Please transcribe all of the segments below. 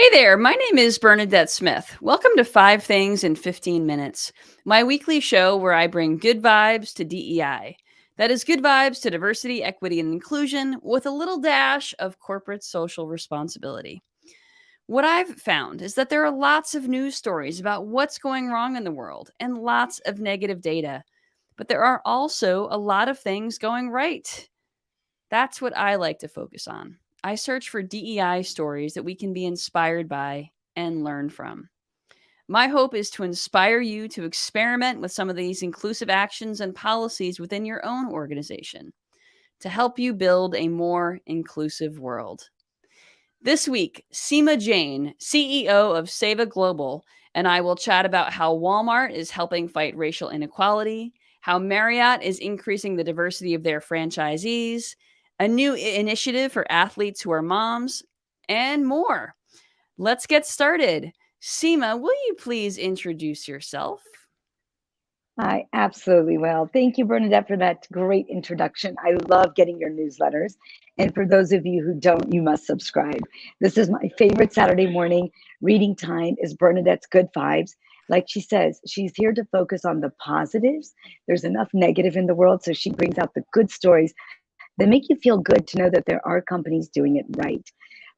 Hey there, my name is Bernadette Smith. Welcome to 5 Things in 15 Minutes, my weekly show where I bring good vibes to DEI. That is good vibes to diversity, equity, and inclusion with a little dash of corporate social responsibility. What I've found is that there are lots of news stories about what's going wrong in the world and lots of negative data, but there are also a lot of things going right. That's what I like to focus on. I search for DEI stories that we can be inspired by and learn from. My hope is to inspire you to experiment with some of these inclusive actions and policies within your own organization to help you build a more inclusive world. This week, Seema Jain, CEO of Seva Global, and I will chat about how Walmart is helping fight racial inequality, how Marriott is increasing the diversity of their franchisees, a new initiative for athletes who are moms, and more. Let's get started. Seema, will you please introduce yourself? I absolutely will. Thank you, Bernadette, for that great introduction. I love getting your newsletters. And for those of you who don't, you must subscribe. This is my favorite Saturday morning reading time is Bernadette's Good Vibes. Like she says, she's here to focus on the positives. There's enough negative in the world, so she brings out the good stories that make you feel good to know that there are companies doing it right.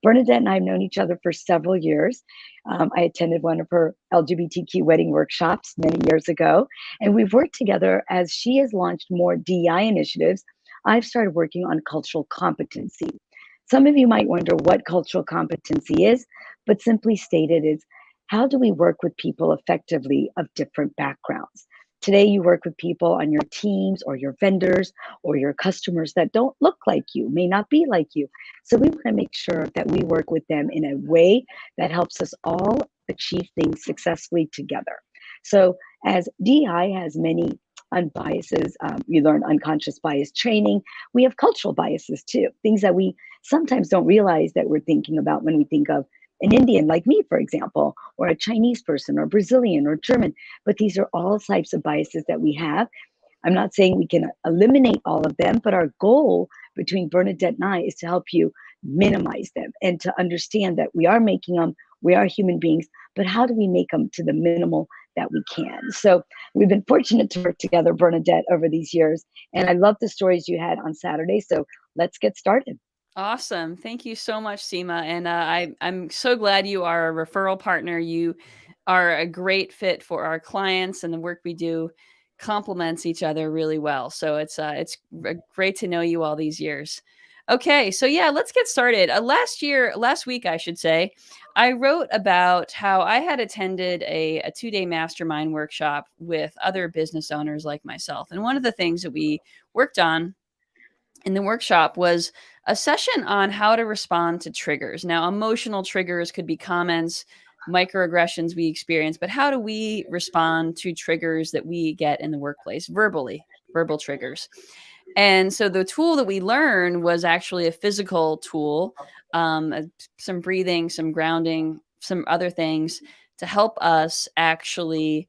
Bernadette and I have known each other for several years. I attended one of her LGBTQ wedding workshops many years ago, and we've worked together as she has launched more DEI initiatives. I've started working on cultural competency. Some of you might wonder what cultural competency is, but simply stated is how do we work with people effectively of different backgrounds? Today, you work with people on your teams or your vendors or your customers that don't look like you, may not be like you. So we want to make sure that we work with them in a way that helps us all achieve things successfully together. So as DI has many unbiases, we learn unconscious bias training. We have cultural biases too, things that we sometimes don't realize that we're thinking about when we think of an Indian like me, for example, or a Chinese person, or Brazilian, or German. But these are all types of biases that we have. I'm not saying we can eliminate all of them, but our goal between Bernadette and I is to help you minimize them and to understand that we are making them, we are human beings, but how do we make them to the minimal that we can? So we've been fortunate to work together, Bernadette, over these years. And I love the stories you had on Saturday. So let's get started. Awesome. Thank you so much, Seema. And I'm so glad you are a referral partner. You are a great fit for our clients, and the work we do complements each other really well. So great to know you all these years. Okay, so yeah, let's get started. Last week, I should say, I wrote about how I had attended a 2-day mastermind workshop with other business owners like myself. And one of the things that we worked on in the workshop was a session on how to respond to triggers. Now, emotional triggers could be comments, microaggressions we experience, but how do we respond to triggers that we get in the workplace verbal triggers? And so the tool that we learned was actually a physical tool, some breathing, some grounding, some other things to help us actually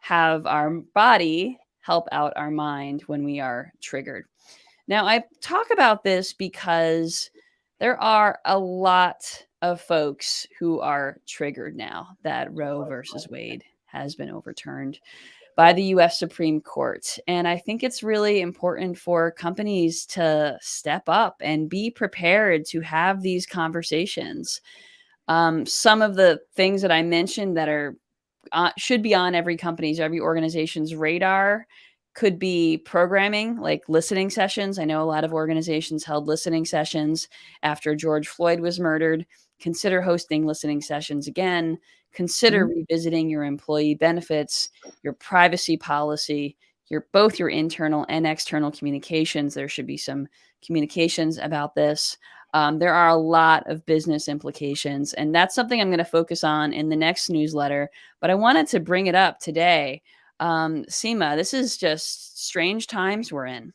have our body help out our mind when we are triggered. Now, I talk about this because there are a lot of folks who are triggered now that Roe versus Wade has been overturned by the US Supreme Court. And I think it's really important for companies to step up and be prepared to have these conversations. Some of the things that I mentioned that are should be on every organization's radar could be programming, like listening sessions. I know a lot of organizations held listening sessions after George Floyd was murdered. Consider hosting listening sessions again. Consider revisiting your employee benefits, your privacy policy, both your internal and external communications. There should be some communications about this. There are a lot of business implications, and that's something I'm going to focus on in the next newsletter. But I wanted to bring it up today. Seema, this is just strange times we're in.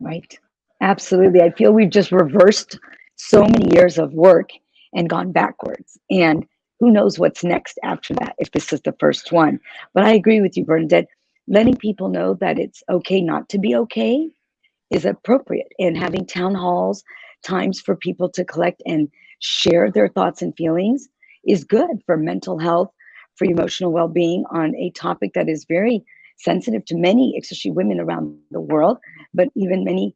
Right. Absolutely. I feel we've just reversed so many years of work and gone backwards. And who knows what's next after that if this is the first one. But I agree with you, Bernadette. Letting people know that it's okay not to be okay is appropriate. And having town halls, times for people to collect and share their thoughts and feelings is good for mental health, for emotional well-being on a topic that is very sensitive to many, especially women around the world, but even many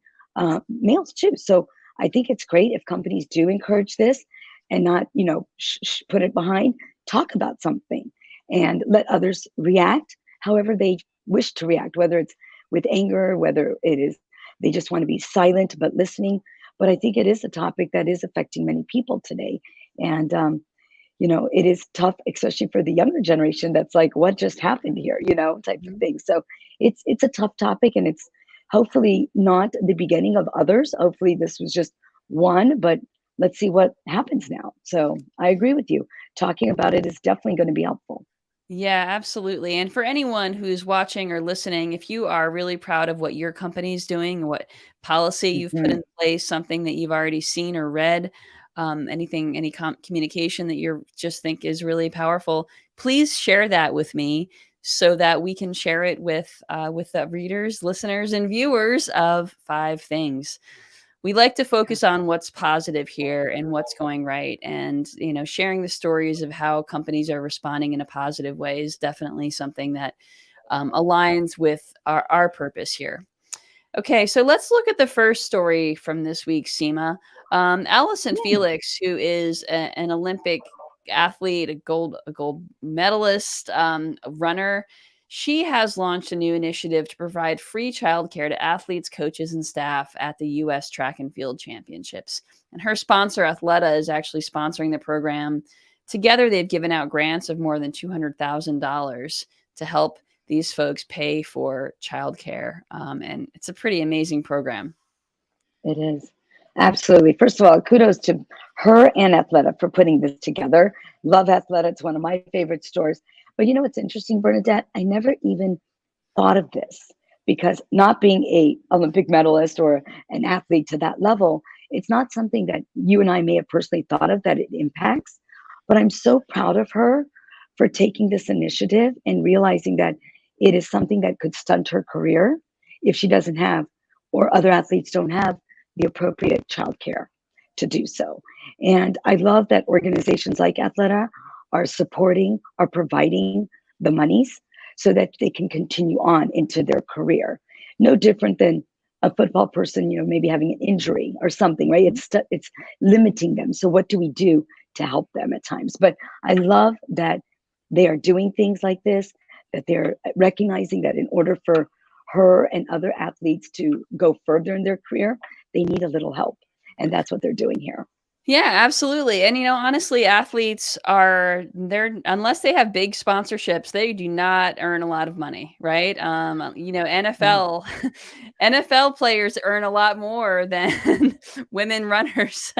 males too. So I think it's great if companies do encourage this and not, put it behind, talk about something and let others react however they wish to react, whether it's with anger, whether it is they just want to be silent but listening. But I think it is a topic that is affecting many people today. And it is tough, especially for the younger generation that's like, what just happened here, type of Mhm. thing. So it's a tough topic, and it's hopefully not the beginning of others. Hopefully this was just one, but let's see what happens now. So I agree with you. Talking about it is definitely going to be helpful. Yeah, absolutely. And for anyone who's watching or listening, if you are really proud of what your company is doing, what policy you've put Mhm. in place, something that you've already seen or read, anything, any communication that you just think is really powerful, please share that with me so that we can share it with the readers, listeners, and viewers of Five Things. We like to focus on what's positive here and what's going right, and sharing the stories of how companies are responding in a positive way is definitely something that aligns with our purpose here. Okay, so let's look at the first story from this week, Seema. Allison Yeah. Felix, who is an Olympic athlete, a gold medalist, a runner, she has launched a new initiative to provide free childcare to athletes, coaches, and staff at the U.S. Track and Field Championships. And her sponsor, Athleta, is actually sponsoring the program. Together, they've given out grants of more than $200,000 to help these folks pay for childcare, and it's a pretty amazing program. It is. Absolutely. First of all, kudos to her and Athleta for putting this together. Love Athleta. It's one of my favorite stores. But you know what's interesting, Bernadette? I never even thought of this because not being a Olympic medalist or an athlete to that level, it's not something that you and I may have personally thought of that it impacts. But I'm so proud of her for taking this initiative and realizing that it is something that could stunt her career if she doesn't have, or other athletes don't have, the appropriate childcare to do so. And I love that organizations like Athleta are supporting, are providing the monies so that they can continue on into their career. No different than a football person, maybe having an injury or something, right? It's limiting them. So what do we do to help them at times? But I love that they are doing things like this, that they're recognizing that in order for her and other athletes to go further in their career, they need a little help. And that's what they're doing here. Yeah, absolutely. And honestly, athletes they're unless they have big sponsorships, they do not earn a lot of money, right? Right. NFL NFL players earn a lot more than women runners.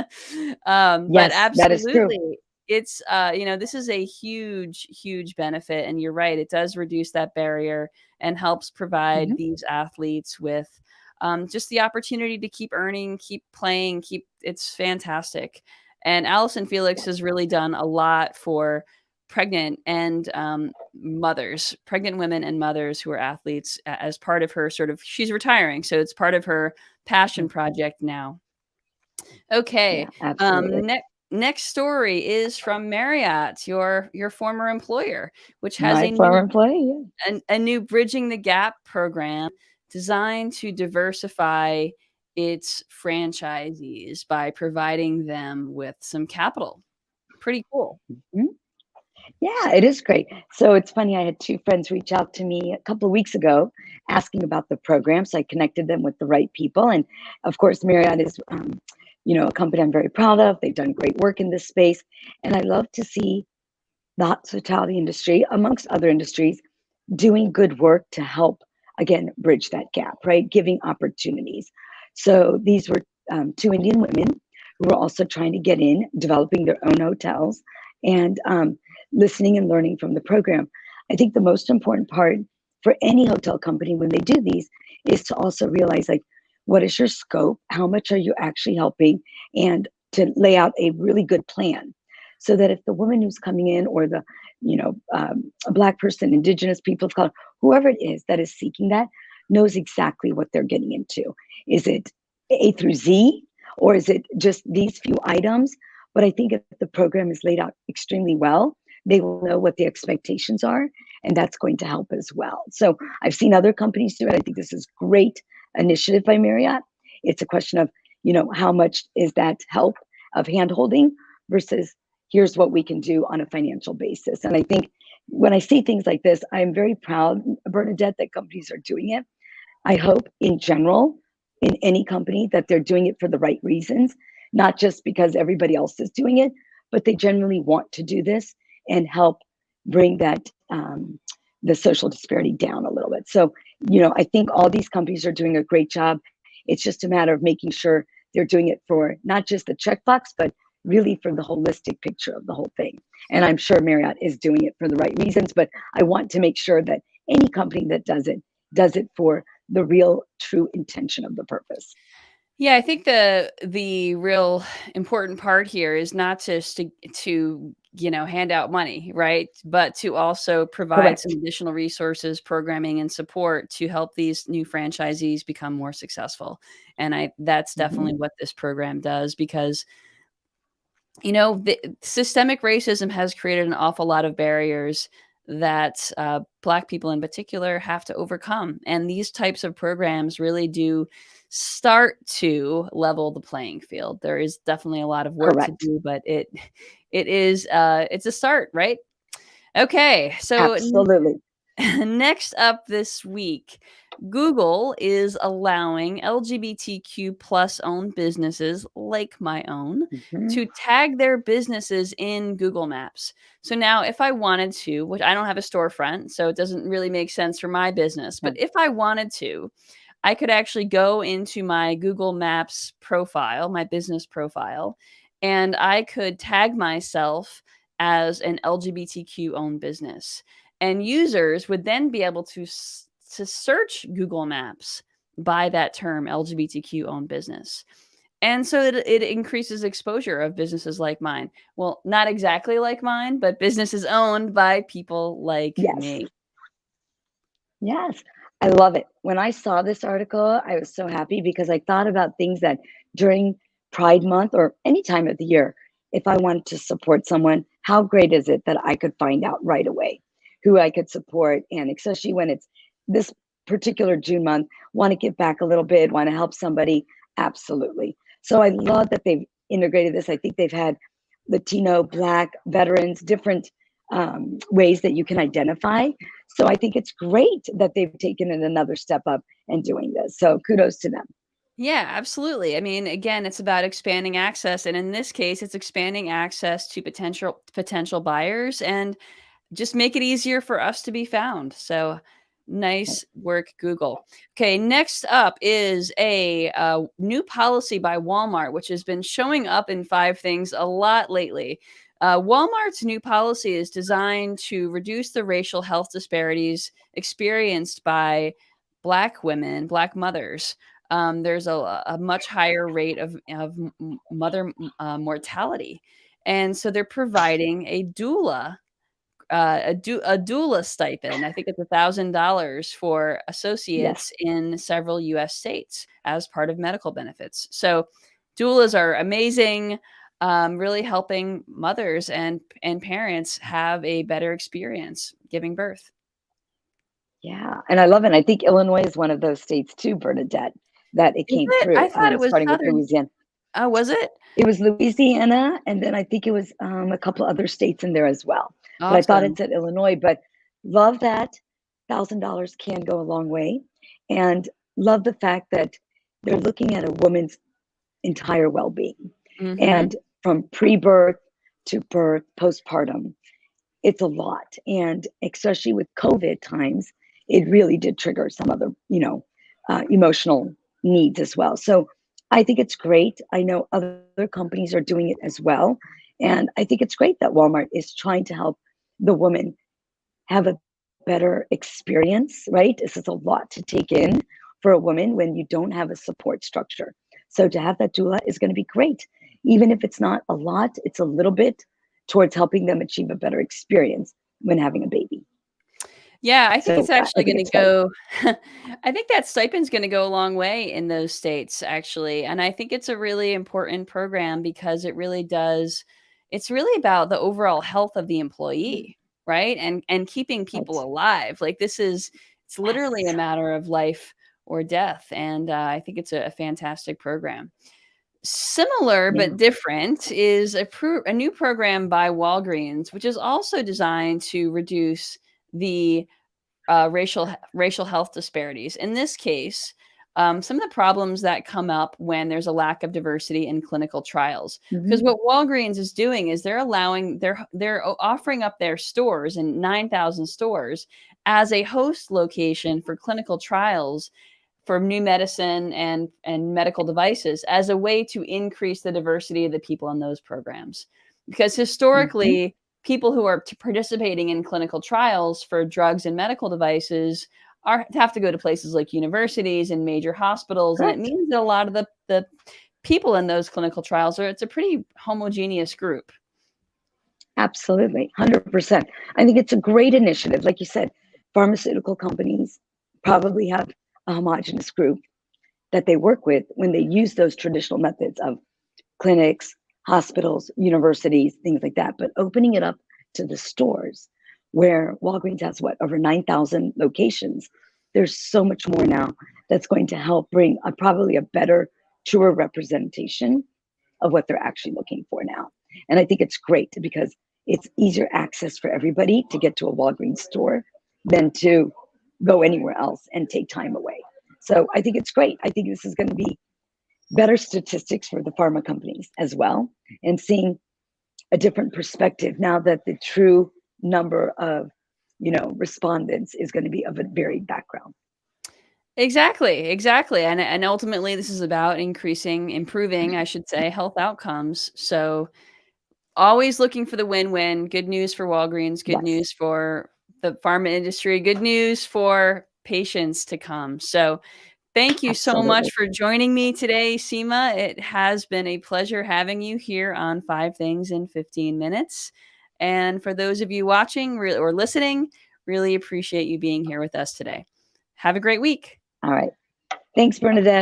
But Yes, that is true. absolutely, it's this is a huge, huge benefit. And you're right, it does reduce that barrier and helps provide Mhm. these athletes with just the opportunity to keep earning, keep playing, it's fantastic. And Allison Felix has really done a lot for pregnant and pregnant women and mothers who are athletes as part of her she's retiring. So it's part of her passion project now. Okay. Yeah, absolutely. Next story is from Marriott, your former employer, which has My former employee. Yeah. a new Bridging the Gap program designed to diversify its franchisees by providing them with some capital. Pretty cool. Mhm. Yeah, it is great. So it's funny, I had two friends reach out to me a couple of weeks ago asking about the program. So I connected them with the right people. And of course, Marriott is, a company I'm very proud of. They've done great work in this space. And I love to see the hospitality industry, amongst other industries, doing good work to help, again, bridge that gap, right? Giving opportunities. So these were two Indian women who were also trying to get in, developing their own hotels, and listening and learning from the program. I think the most important part for any hotel company when they do these is to also realize, like, what is your scope? How much are you actually helping? And to lay out a really good plan so that if the woman who's coming in, or the a black person, indigenous people of color, whoever it is that is seeking that, knows exactly what they're getting into. Is it A through Z, or is it just these few items? But I think if the program is laid out extremely well, they will know what the expectations are, and that's going to help as well. So I've seen other companies do it. I think this is great initiative by Marriott. It's a question of, how much is that help of handholding versus here's what we can do on a financial basis. And I think when I see things like this, I'm very proud, Bernadette, that companies are doing it. I hope in general, in any company, that they're doing it for the right reasons, not just because everybody else is doing it, but they genuinely want to do this and help bring that the social disparity down a little bit. So, I think all these companies are doing a great job. It's just a matter of making sure they're doing it for not just the checkbox, but really for the holistic picture of the whole thing. And I'm sure Marriott is doing it for the right reasons, but I want to make sure that any company that does it for the real true intention of the purpose. Yeah, I think the real important part here is not just to hand out money, right? But to also provide some Correct. additional resources, programming, and support to help these new franchisees become more successful. And that's definitely Mhm. what this program does, because the systemic racism has created an awful lot of barriers that Black people in particular have to overcome. And these types of programs really do start to level the playing field. There is definitely a lot of work to Correct. do, but it's a start, right? Okay, so Absolutely. next up this week, Google is allowing LGBTQ plus owned businesses like my own Mhm. to tag their businesses in Google Maps. So now, if I wanted to, which I don't have a storefront, so it doesn't really make sense for my business, Yeah. but if I wanted to, I could actually go into my Google Maps profile, my business profile, and I could tag myself as an LGBTQ owned business. And users would then be able to search Google Maps by that term, LGBTQ owned business. And so it increases exposure of businesses like mine. Well, not exactly like mine, but businesses owned by people like Yes. me. Yes, I love it. When I saw this article, I was so happy because I thought about things that during Pride Month or any time of the year, if I wanted to support someone, how great is it that I could find out right away who I could support? And especially when it's this particular June month, want to give back a little bit, want to help somebody. Absolutely. So I love that they've integrated this. I think they've had Latino, Black, veterans, different ways that you can identify. So I think it's great that they've taken it another step up and doing this. So kudos to them. Yeah, absolutely. I mean, again, it's about expanding access, and in this case, it's expanding access to potential buyers and just make it easier for us to be found. So nice work, Google. Okay, next up is a new policy by Walmart, which has been showing up in Five Things a lot lately. Walmart's new policy is designed to reduce the racial health disparities experienced by Black women, Black mothers. There's a much higher rate of mother mortality. And so they're providing a doula stipend. I think it's $1,000 for Yes. associates in several U.S. states as part of medical benefits. So doulas are amazing, really helping mothers and parents have a better experience giving birth. Yeah. And I love it. I think Illinois is one of those states too, Bernadette, that it Is came it? I through, thought it was starting with Southern. Louisiana. Oh, was it? It was Louisiana, and then I think it was a couple other states in there as well. But I thought it Awesome. said Illinois. But love that $1,000 can go a long way, and love the fact that they're looking at a woman's entire well-being, Mhm. and from pre-birth to birth, postpartum, it's a lot. And especially with COVID times, it really did trigger some other, emotional needs as well. So I think it's great. I know other companies are doing it as well. And I think it's great that Walmart is trying to help the woman have a better experience, right? This is a lot to take in for a woman when you don't have a support structure. So to have that doula is going to be great. Even if it's not a lot, it's a little bit towards helping them achieve a better experience when having a baby. Yeah, I think it's So I actually think gonna it's right. go I think that stipend's gonna go a long way in those states, actually, and I think it's a really important program because it really does it's really about the overall health of the employee, right? And keeping people Right. alive, like, it's literally a Yes. matter of life or death, and, I think it's a fantastic program. Similar Yeah. but different is a new program by Walgreens, which is also designed to reduce the racial health disparities. In this case, some of the problems that come up when there's a lack of diversity in clinical trials. Because Mhm. what Walgreens is doing is offering up their stores in 9,000 stores as a host location for clinical trials for new medicine and medical devices as a way to increase the diversity of the people in those programs. Because Mhm. historically, people who are participating in clinical trials for drugs and medical devices have to go to places like universities and major hospitals, and it Correct. means that a lot of the people in those clinical trials it's a pretty homogeneous group. Absolutely. 100%. I think it's a great initiative. Like you said, pharmaceutical companies probably have a homogenous group that they work with when they use those traditional methods of clinics, hospitals, universities, things like that. But opening it up to the stores where Walgreens has what, over 9,000 locations. There's so much more now that's going to help bring probably a better, truer representation of what they're actually looking for now. And I think it's great because it's easier access for everybody to get to a Walgreens store than to go anywhere else and take time away. So I think it's great. I think this is going to be better statistics for the pharma companies as well, and seeing a different perspective now that the true number of respondents is going to be of a varied background. Exactly, exactly, and ultimately, this is about improving, I should say, health outcomes. So always looking for the win-win. Good news for Walgreens, good Yes, news for the pharma industry, good news for patients to come. So, thank you so much absolutely. for joining me today, Seema. It has been a pleasure having you here on 5 Things in 15 Minutes. And for those of you watching or listening, really appreciate you being here with us today. Have a great week. All right. Thanks, Bernadette.